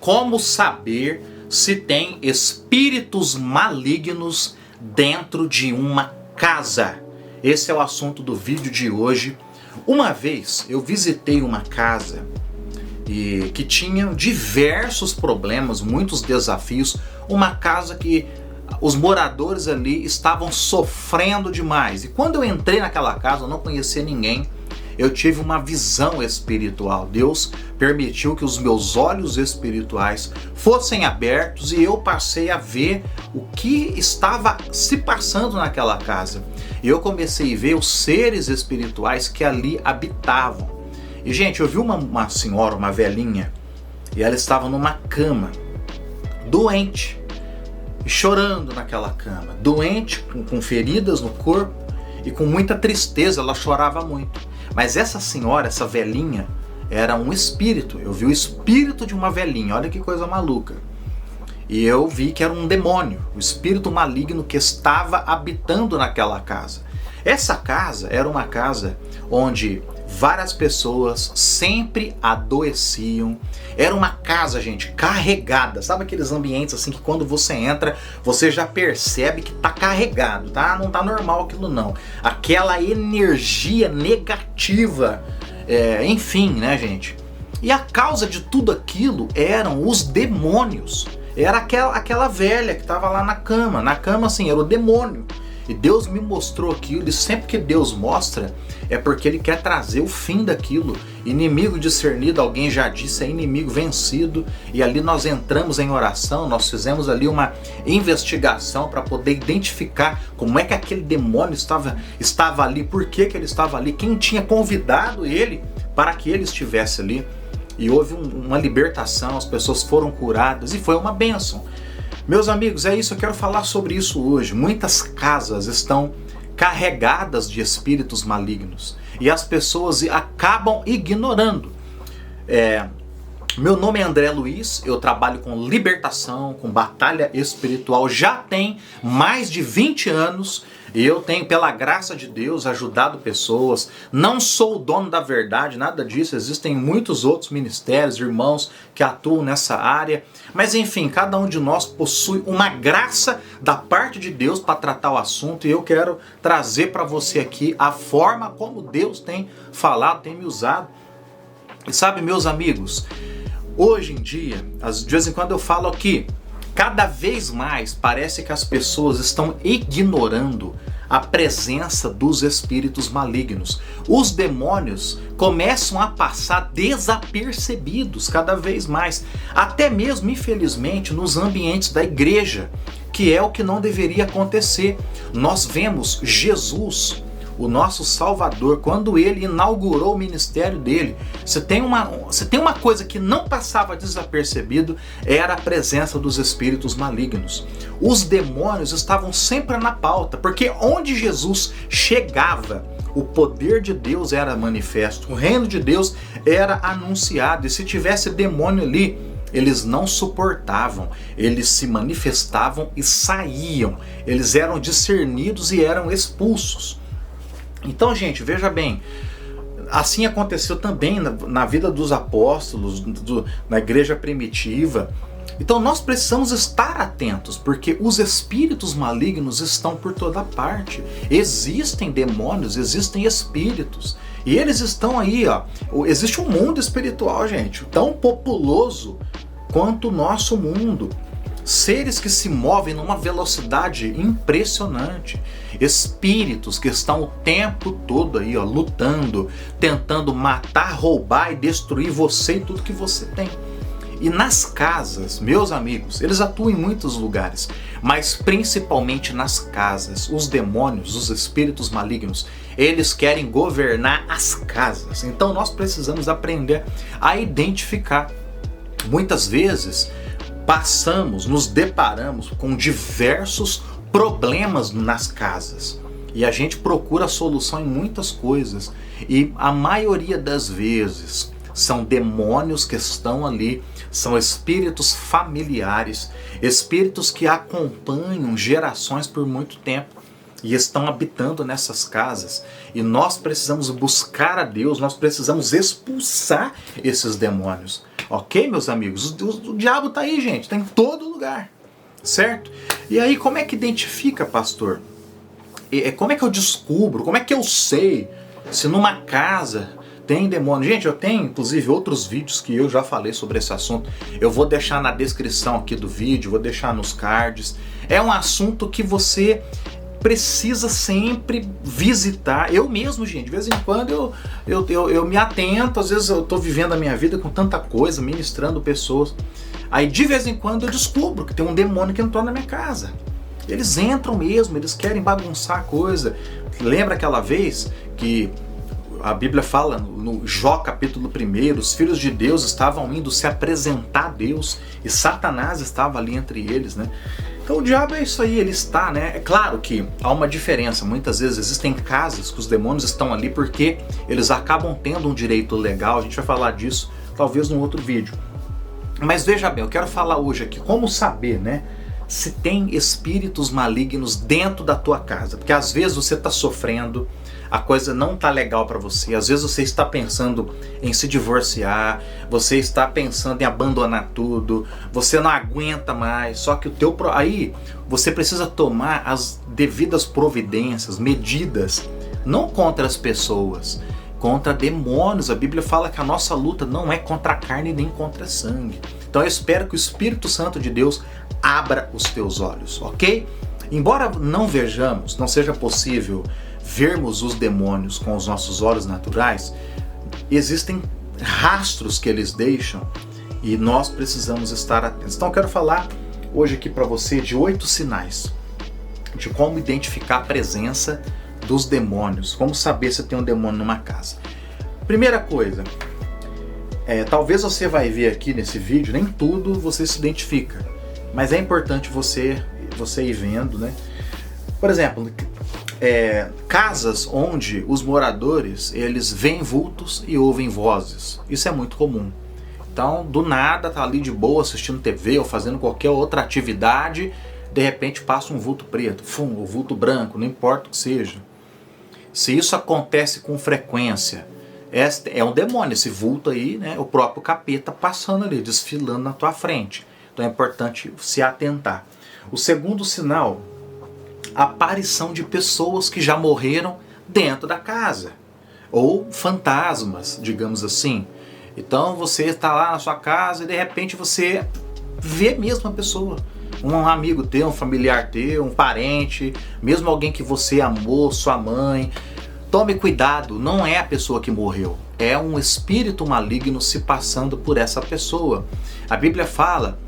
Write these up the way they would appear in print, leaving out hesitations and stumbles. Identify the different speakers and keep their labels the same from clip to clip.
Speaker 1: Como saber se tem espíritos malignos dentro de uma casa? Esse é o assunto do vídeo de hoje. Uma vez eu visitei uma casa que tinha diversos problemas, muitos desafios. Uma casa que os moradores ali estavam sofrendo demais. E quando eu entrei naquela casa, eu não conhecia ninguém. Eu tive uma visão espiritual. Deus permitiu que os meus olhos espirituais fossem abertos e eu passei a ver o que estava se passando naquela casa. E eu comecei a ver os seres espirituais que ali habitavam. E, gente, eu vi uma senhora, uma velhinha, e ela estava numa cama, doente, chorando naquela cama, doente, com feridas no corpo e com muita tristeza. Ela chorava muito. Mas essa senhora, essa velhinha, era um espírito. Eu vi o espírito de uma velhinha, olha que coisa maluca. E eu vi que era um demônio, o espírito maligno que estava habitando naquela casa. Essa casa era uma casa onde várias pessoas sempre adoeciam. Era uma casa, gente, carregada. Sabe aqueles ambientes assim que quando você entra, você já percebe que tá carregado, tá? Não tá normal aquilo não. Aquela energia negativa, enfim, né, gente? E a causa de tudo aquilo eram os demônios. Era aquela velha que estava lá na cama. Na cama, assim, era o demônio. E Deus me mostrou aquilo, e sempre que Deus mostra, é porque Ele quer trazer o fim daquilo. Inimigo discernido, alguém já disse, é inimigo vencido. E ali nós entramos em oração, nós fizemos ali uma investigação para poder identificar como é que aquele demônio estava ali, por que ele estava ali, quem tinha convidado ele para que ele estivesse ali. E houve uma libertação, as pessoas foram curadas e foi uma bênção. Meus amigos, é isso, eu quero falar sobre isso hoje. Muitas casas estão carregadas de espíritos malignos e as pessoas acabam ignorando. Meu nome é André Luiz, eu trabalho com libertação, com batalha espiritual, já tem mais de 20 anos e eu tenho, pela graça de Deus, ajudado pessoas. Não sou o dono da verdade, nada disso, existem muitos outros ministérios, irmãos que atuam nessa área, mas enfim, cada um de nós possui uma graça da parte de Deus para tratar o assunto e eu quero trazer para você aqui a forma como Deus tem falado, tem me usado. E sabe, meus amigos, hoje em dia, de vez em quando eu falo aqui, cada vez mais parece que as pessoas estão ignorando a presença dos espíritos malignos. Os demônios começam a passar desapercebidos cada vez mais, até mesmo, infelizmente, nos ambientes da igreja, que é o que não deveria acontecer. Nós vemos Jesus, o nosso Salvador, quando ele inaugurou o ministério dele, se tem uma coisa que não passava desapercebido, era a presença dos espíritos malignos. Os demônios estavam sempre na pauta, porque onde Jesus chegava, o poder de Deus era manifesto, o reino de Deus era anunciado, e se tivesse demônio ali, eles não suportavam, eles se manifestavam e saíam, eles eram discernidos e eram expulsos. Então, gente, veja bem, assim aconteceu também na vida dos apóstolos, na igreja primitiva. Então nós precisamos estar atentos, porque os espíritos malignos estão por toda parte. Existem demônios, existem espíritos, e eles estão aí, ó. Existe um mundo espiritual, gente, tão populoso quanto o nosso mundo. Seres que se movem numa velocidade impressionante. Espíritos que estão o tempo todo aí, ó, lutando, tentando matar, roubar e destruir você e tudo que você tem. E nas casas, meus amigos, eles atuam em muitos lugares, mas principalmente nas casas. Os demônios, os espíritos malignos, eles querem governar as casas. Então nós precisamos aprender a identificar. Muitas vezes nos deparamos com diversos problemas nas casas e a gente procura solução em muitas coisas, e a maioria das vezes são demônios que estão ali, são espíritos familiares, espíritos que acompanham gerações por muito tempo e estão habitando nessas casas, e nós precisamos buscar a Deus, nós precisamos expulsar esses demônios. Ok, meus amigos? O diabo tá aí, gente, tá em todo lugar, certo? E aí, como é que identifica, pastor? Como é que eu descubro, como é que eu sei se numa casa tem demônio? Gente, eu tenho inclusive outros vídeos que eu já falei sobre esse assunto. Eu vou deixar na descrição aqui do vídeo, vou deixar nos cards. É um assunto que você precisa sempre visitar. Eu mesmo, gente, de vez em quando eu me atento. Às vezes eu estou vivendo a minha vida com tanta coisa, ministrando pessoas. Aí de vez em quando eu descubro que tem um demônio que entrou na minha casa. Eles entram mesmo, eles querem bagunçar a coisa. Lembra aquela vez que a Bíblia fala no Jó capítulo 1, os filhos de Deus estavam indo se apresentar a Deus e Satanás estava ali entre eles, né? Então o diabo é isso aí, ele está, né? É claro que há uma diferença, muitas vezes existem casas que os demônios estão ali porque eles acabam tendo um direito legal, a gente vai falar disso talvez num outro vídeo. Mas veja bem, eu quero falar hoje aqui como saber, né? Se tem espíritos malignos dentro da tua casa, porque às vezes você está sofrendo, a coisa não está legal para você, às vezes você está pensando em se divorciar, você está pensando em abandonar tudo, você não aguenta mais, só que aí você precisa tomar as devidas providências, medidas, não contra as pessoas, contra demônios. A Bíblia fala que a nossa luta não é contra a carne nem contra sangue. Então eu espero que o Espírito Santo de Deus abra os teus olhos, ok? Embora não vejamos, não seja possível vermos os demônios com os nossos olhos naturais, existem rastros que eles deixam e nós precisamos estar atentos. Então eu quero falar hoje aqui para você de 8 sinais de como identificar a presença dos demônios, como saber se tem um demônio numa casa. Primeira coisa, talvez você vai ver aqui nesse vídeo, nem tudo você se identifica, mas é importante você ir vendo, né? Por exemplo, casas onde os moradores eles veem vultos e ouvem vozes. Isso é muito comum. Então, do nada, tá ali de boa assistindo TV ou fazendo qualquer outra atividade, de repente passa um vulto preto, ou vulto branco, não importa o que seja. Se isso acontece com frequência, é um demônio, esse vulto aí, né? O próprio capeta passando ali, desfilando na tua frente. Então é importante se atentar. O segundo sinal, a aparição de pessoas que já morreram dentro da casa. Ou fantasmas, digamos assim. Então você está lá na sua casa e de repente você vê mesmo a pessoa. Um amigo teu, um familiar teu, um parente, mesmo alguém que você amou, sua mãe. Tome cuidado, não é a pessoa que morreu. É um espírito maligno se passando por essa pessoa. A Bíblia fala,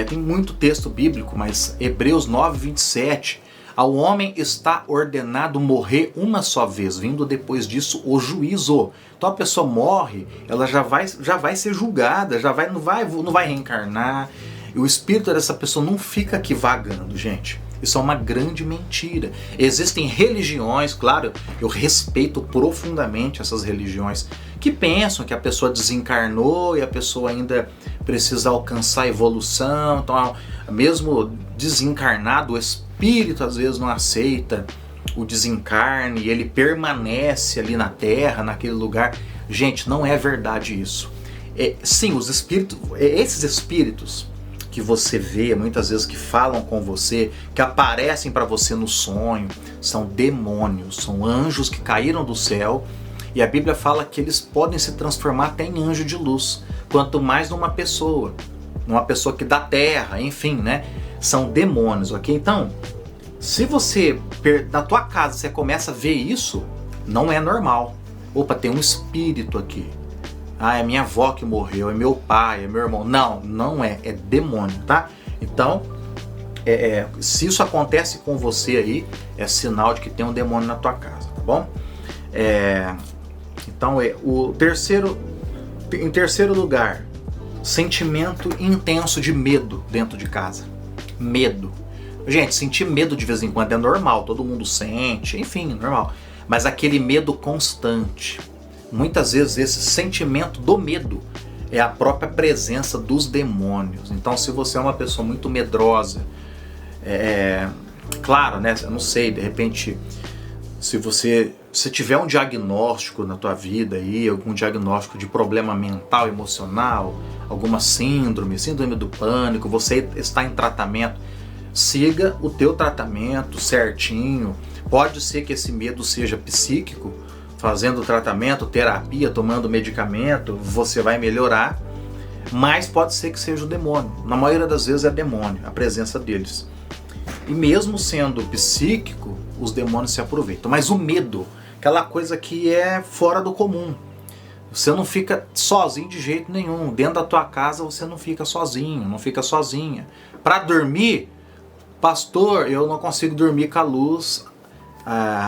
Speaker 1: tem muito texto bíblico, mas Hebreus 9:27, ao homem está ordenado morrer uma só vez, vindo depois disso o juízo. Então a pessoa morre, ela já vai ser julgada, não vai reencarnar. E o espírito dessa pessoa não fica aqui vagando, gente. Isso é uma grande mentira. Existem religiões, claro, eu respeito profundamente essas religiões, que pensam que a pessoa desencarnou e a pessoa ainda precisa alcançar a evolução. Então, mesmo desencarnado, o espírito às vezes não aceita o desencarne e ele permanece ali na Terra, naquele lugar. Gente, não é verdade isso. Sim, os espíritos, esses espíritos que você vê, muitas vezes que falam com você, que aparecem para você no sonho, são demônios, são anjos que caíram do céu, e a Bíblia fala que eles podem se transformar até em anjo de luz, quanto mais numa pessoa que da terra, enfim, né? São demônios, ok? Então, se você, na tua casa, você começa a ver isso, não é normal. Opa, tem um espírito aqui. Ah, é minha avó que morreu, é meu pai, é meu irmão. Não é demônio, tá? Então, se isso acontece com você aí, é sinal de que tem um demônio na tua casa, tá bom? Então, em terceiro lugar, sentimento intenso de medo dentro de casa. Medo. Gente, sentir medo de vez em quando é normal, todo mundo sente, enfim, normal. Mas aquele medo constante. Muitas vezes esse sentimento do medo é a própria presença dos demônios. Então, se você é uma pessoa muito medrosa, claro, né? Eu não sei, de repente Se tiver um diagnóstico na tua vida aí, algum diagnóstico de problema mental, emocional, alguma síndrome do pânico, você está em tratamento, siga o teu tratamento certinho. Pode ser que esse medo seja psíquico, fazendo tratamento, terapia, tomando medicamento, você vai melhorar, mas pode ser que seja o demônio. Na maioria das vezes é demônio, a presença deles. E mesmo sendo psíquico, os demônios se aproveitam. Mas o medo, aquela coisa que é fora do comum. Você não fica sozinho de jeito nenhum. Dentro da tua casa você não fica sozinho, não fica sozinha. Para dormir, pastor, eu não consigo dormir com a luz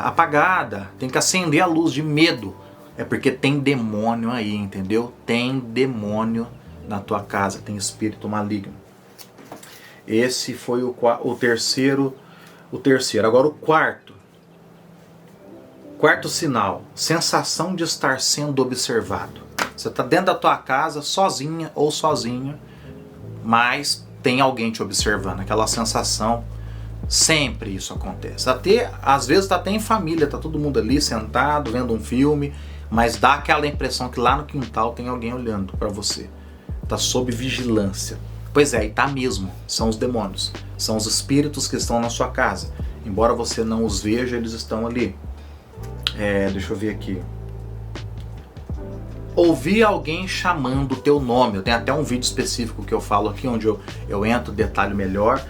Speaker 1: apagada. Tem que acender a luz de medo. É porque tem demônio aí, entendeu? Tem demônio na tua casa, tem espírito maligno. Esse foi o terceiro. Agora o quarto sinal, sensação de estar sendo observado. Você está dentro da tua casa, sozinha ou sozinho, mas tem alguém te observando. Aquela sensação, sempre isso acontece. Às vezes está até em família, está todo mundo ali sentado, vendo um filme, mas dá aquela impressão que lá no quintal tem alguém olhando para você. Está sob vigilância. Pois é, e tá mesmo, são os demônios, são os espíritos que estão na sua casa. Embora você não os veja, eles estão ali. Deixa eu ver aqui. Ouvir alguém chamando o teu nome. Eu tenho até um vídeo específico que eu falo aqui, onde eu entro, detalhe melhor.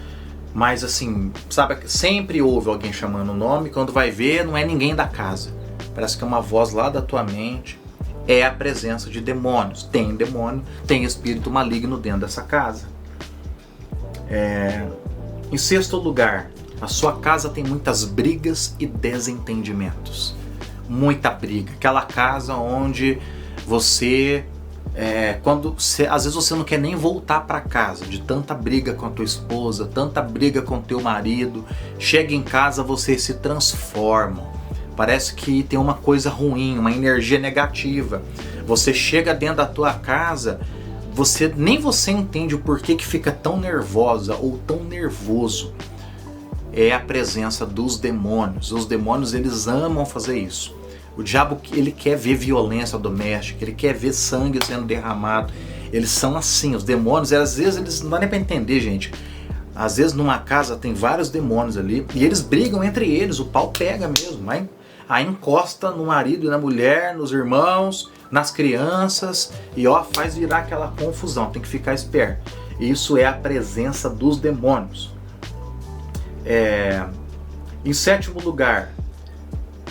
Speaker 1: Mas assim, sabe, sempre ouve alguém chamando o nome, quando vai ver, não é ninguém da casa. Parece que é uma voz lá da tua mente. É a presença de demônios. Tem demônio, tem espírito maligno dentro dessa casa. Em sexto lugar, a sua casa tem muitas brigas e desentendimentos. Muita briga. Aquela casa onde você, às vezes você não quer nem voltar para casa, de tanta briga com a tua esposa, tanta briga com o teu marido. Chega em casa, você se transforma. Parece que tem uma coisa ruim, uma energia negativa. Você chega dentro da tua casa, nem você entende o porquê que fica tão nervosa ou tão nervoso. É a presença dos demônios. Os demônios, eles amam fazer isso. O diabo, ele quer ver violência doméstica, ele quer ver sangue sendo derramado. Eles são assim, os demônios, às vezes eles não dá nem para entender, gente. Às vezes numa casa tem vários demônios ali e eles brigam entre eles, o pau pega mesmo, aí encosta no marido e na mulher, nos irmãos, nas crianças e faz virar aquela confusão. Tem que ficar esperto. Isso é a presença dos demônios. Em sétimo lugar,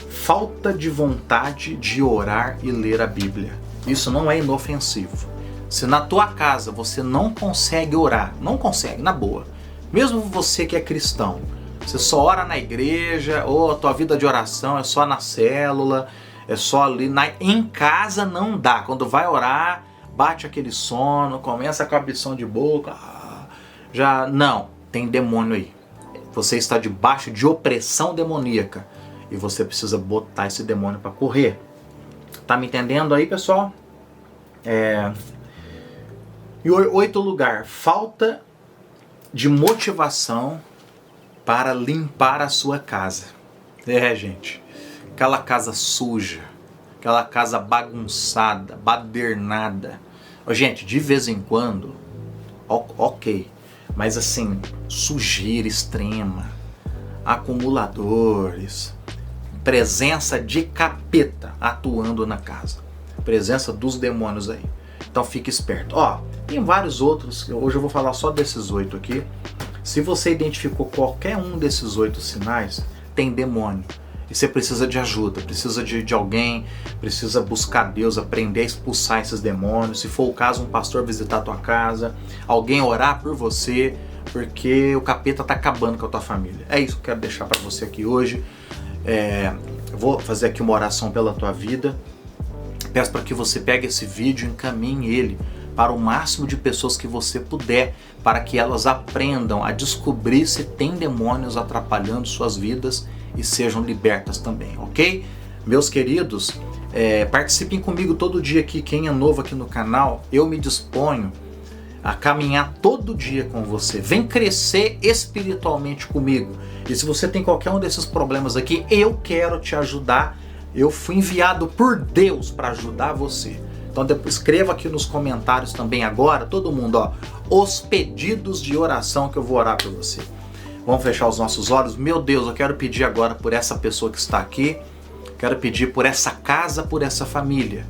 Speaker 1: falta de vontade de orar e ler a Bíblia. Isso não é inofensivo. Se na tua casa você não consegue orar, não consegue, na boa, mesmo você que é cristão, você só ora na igreja, ou a tua vida de oração é só na célula, é só ali, em casa não dá. Quando vai orar, bate aquele sono, começa com a abrição de boca, tem demônio aí. Você está debaixo de opressão demoníaca e você precisa botar esse demônio para correr. Tá me entendendo aí, pessoal? Em oito lugar, falta de motivação para limpar a sua casa. Gente, aquela casa suja, aquela casa bagunçada, badernada. Gente, de vez em quando, ok, mas assim, sujeira extrema, acumuladores, presença de capeta atuando na casa, presença dos demônios aí. Então fique esperto. Tem vários outros, hoje eu vou falar só desses 8 aqui. Se você identificou qualquer um desses 8 sinais, tem demônio. E você precisa de ajuda, precisa de alguém, precisa buscar Deus, aprender a expulsar esses demônios. Se for o caso, um pastor visitar a tua casa, alguém orar por você, porque o capeta está acabando com a tua família. É isso que eu quero deixar para você aqui hoje. Eu vou fazer aqui uma oração pela tua vida. Peço para que você pegue esse vídeo e encaminhe ele para o máximo de pessoas que você puder, para que elas aprendam a descobrir se tem demônios atrapalhando suas vidas e sejam libertas também, ok? Meus queridos, participem comigo todo dia aqui. Quem é novo aqui no canal, eu me disponho a caminhar todo dia com você. Vem crescer espiritualmente comigo. E se você tem qualquer um desses problemas aqui, eu quero te ajudar. Eu fui enviado por Deus para ajudar você. Então escreva aqui nos comentários também agora, todo mundo, ó, os pedidos de oração que eu vou orar por você. Vamos fechar os nossos olhos? Meu Deus, eu quero pedir agora por essa pessoa que está aqui. Quero pedir por essa casa, por essa família.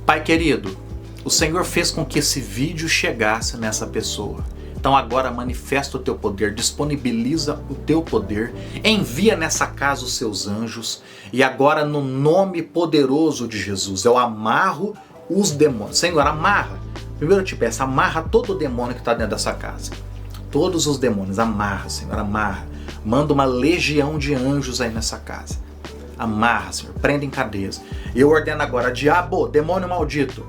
Speaker 1: Pai querido, o Senhor fez com que esse vídeo chegasse nessa pessoa. Então agora manifesta o teu poder, disponibiliza o teu poder, envia nessa casa os seus anjos e agora no nome poderoso de Jesus eu amarro os demônios. Senhor, amarra. Primeiro eu te peço, amarra todo o demônio que está dentro dessa casa. Todos os demônios, amarra, Senhor, amarra. Manda uma legião de anjos aí nessa casa. Amarra, Senhor, prenda em cadeias. Eu ordeno agora, diabo, demônio maldito,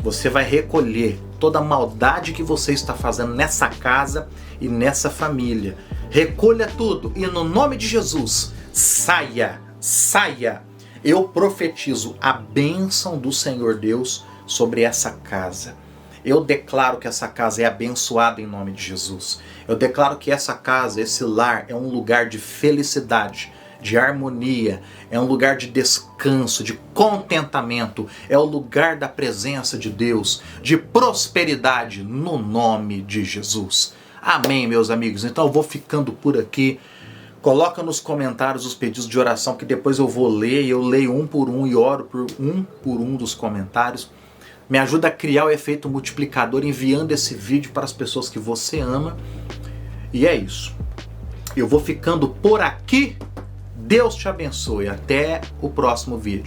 Speaker 1: você vai recolher toda a maldade que você está fazendo nessa casa e nessa família. Recolha tudo e no nome de Jesus, saia, saia. Eu profetizo a bênção do Senhor Deus sobre essa casa. Eu declaro que essa casa é abençoada em nome de Jesus. Eu declaro que essa casa, esse lar, é um lugar de felicidade, de harmonia, é um lugar de descanso, de contentamento, é o lugar da presença de Deus, de prosperidade no nome de Jesus. Amém, meus amigos. Então eu vou ficando por aqui. Coloca nos comentários os pedidos de oração que depois eu vou ler, eu leio um por um e oro por um dos comentários. Me ajuda a criar o efeito multiplicador enviando esse vídeo para as pessoas que você ama. E é isso. Eu vou ficando por aqui. Deus te abençoe. Até o próximo vídeo.